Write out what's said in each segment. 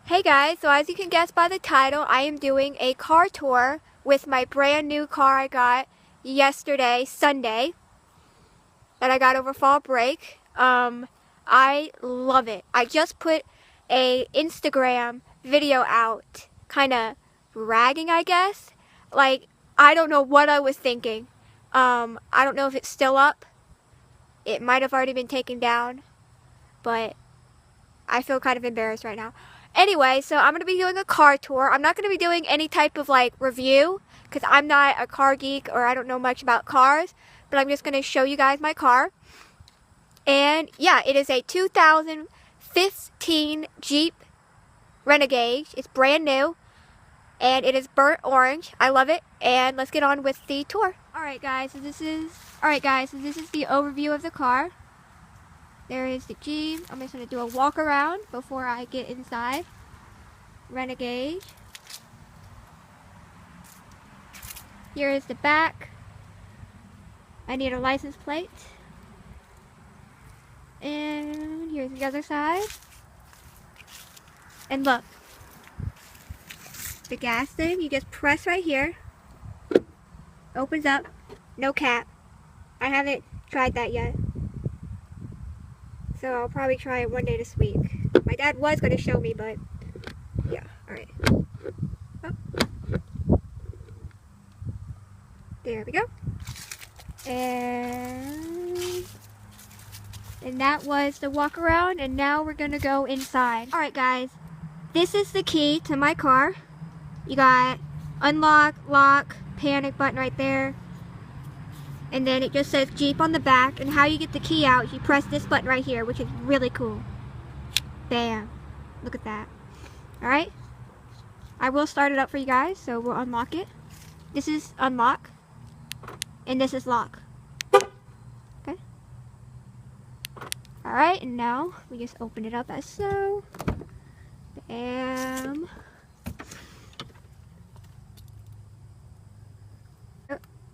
Hey guys, so as you can guess by the title, I am doing a car tour with my brand new car I got yesterday, Sunday, that I got over fall break. I love it. I just put a Instagram video out, kind of bragging, I guess. Like, I don't know what I was thinking. I don't know if it's still up. It might have already been taken down, but I feel kind of embarrassed right now. Anyway, so I'm going to be doing a car tour. I'm not going to be doing any type of like review because I'm not a car geek or I don't know much about cars, but I'm just going to show you guys my car. And yeah, it is a 2015 Jeep Renegade. It's brand new and it is burnt orange. I love it. And let's get on with the tour. Alright guys, so this is the overview of the car. There is the Jeep. I'm just going to do a walk around before I get inside. Renegade. Here is the back. I need a license plate. And here's the other side. And look. The gas thing, you just press right here. Opens up. No cap. I haven't tried that yet. So I'll probably try it one day this week. My dad was going to show me, but yeah, alright. Oh. There we go. And that was the walk around, and now we're going to go inside. Alright guys, this is the key to my car. You got unlock, lock, panic button right there. And then it just says Jeep on the back, and how you get the key out, you press this button right here, which is really cool. Bam. Look at that. Alright. I will start it up for you guys, so we'll unlock it. This is unlock. And this is lock. Okay. Alright, and now we just open it up as so. Bam.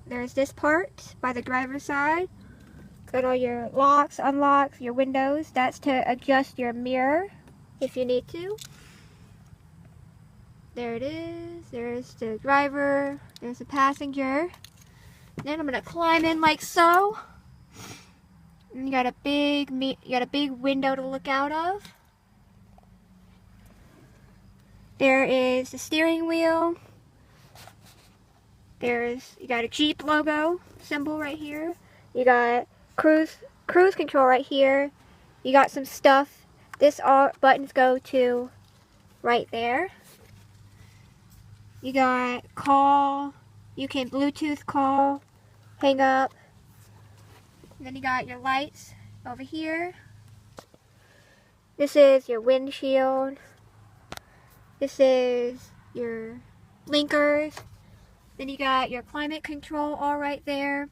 There's this part by the driver's side. Got all your locks, unlocks, your windows. That's to adjust your mirror if you need to. There it is. There's the driver. There's the passenger. Then I'm gonna climb in like so. And you got a big window to look out of. There is the steering wheel. You got a Jeep logo symbol right here. You got cruise control right here. You got some stuff. All buttons go to right there. You got call. You can Bluetooth call, hang up. And then you got your lights over here. This is your windshield. This is your blinkers. Then you got your climate control all right there.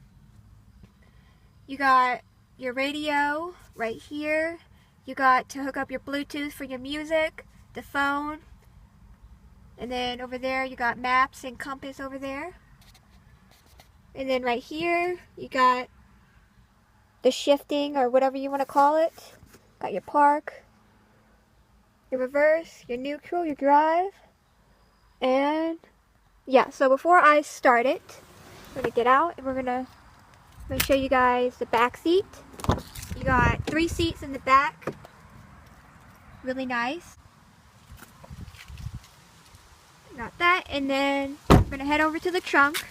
You got your radio right here. You got to hook up your Bluetooth for your music, the phone. And then over there you got maps and compass over there. And then right here you got the shifting or whatever you want to call it. Got your park, your reverse, your neutral, your drive. And yeah, so before I start it, I'm going to get out and I'm going to show you guys the back seat. You got 3 seats in the back. Really nice. Got that, and then I'm going to head over to the trunk.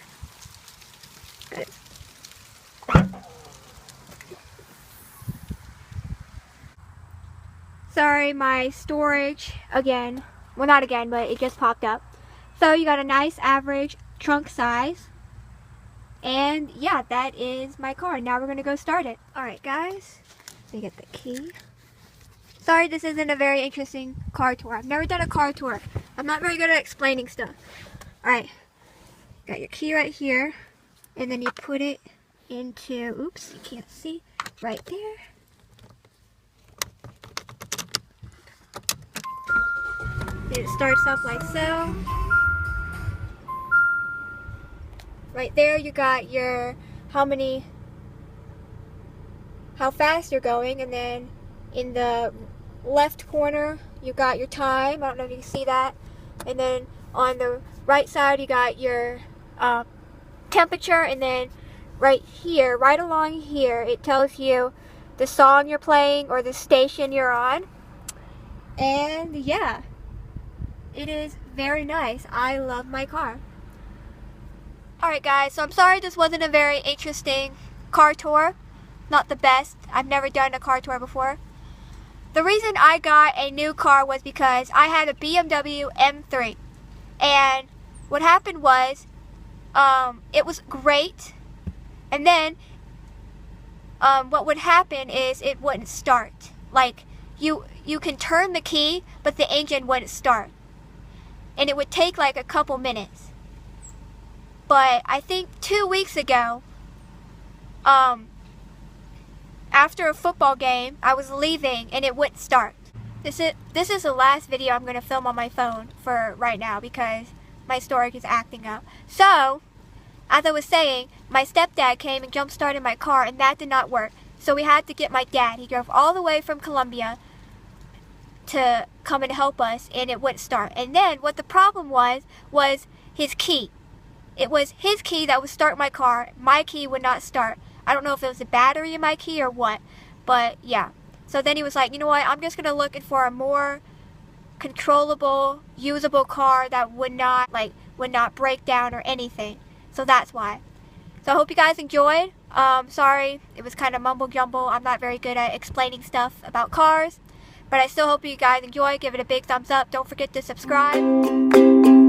Sorry, my storage, again, well not again, but it just popped up. So you got a nice average trunk size. And yeah, that is my car. Now we're going to go start it. Alright guys, let me get the key. Sorry this isn't a very interesting car tour. I've never done a car tour. I'm not very good at explaining stuff. Alright, got your key right here. And then you put it into, oops, you can't see, right there. It starts up like so. Right there you got your how fast you're going, and then in the left corner you got your time. I don't know if you can see that. And then on the right side, you got your temperature. And then right here, right along here, it tells you the song you're playing or the station you're on. And yeah, it is very nice. I love my car. Alright guys, so I'm sorry this wasn't a very interesting car tour. Not the best. I've never done a car tour before. The reason I got a new car was because I had a BMW M3. And what happened was, it was great. And then, what would happen is it wouldn't start. Like, you can turn the key, but the engine wouldn't start. And it would take like a couple minutes. But I think 2 weeks ago, after a football game, I was leaving and it wouldn't start. This is the last video I'm going to film on my phone for right now because my storage is acting up. So, as I was saying, my stepdad came and jump started my car and that did not work. So we had to get my dad. He drove all the way from Columbia to come and help us and it wouldn't start. And then what the problem was his key. It was his key that would start my car. My key would not start. I don't know if it was the battery in my key or what, but yeah. So then he was like, you know what, I'm just gonna look for a more controllable, usable car that would not break down or anything. So that's why. So I hope you guys enjoyed. Sorry, it was kind of mumble jumble. I'm not very good at explaining stuff about cars, but I still hope you guys enjoy. Give it a big thumbs up. Don't forget to subscribe.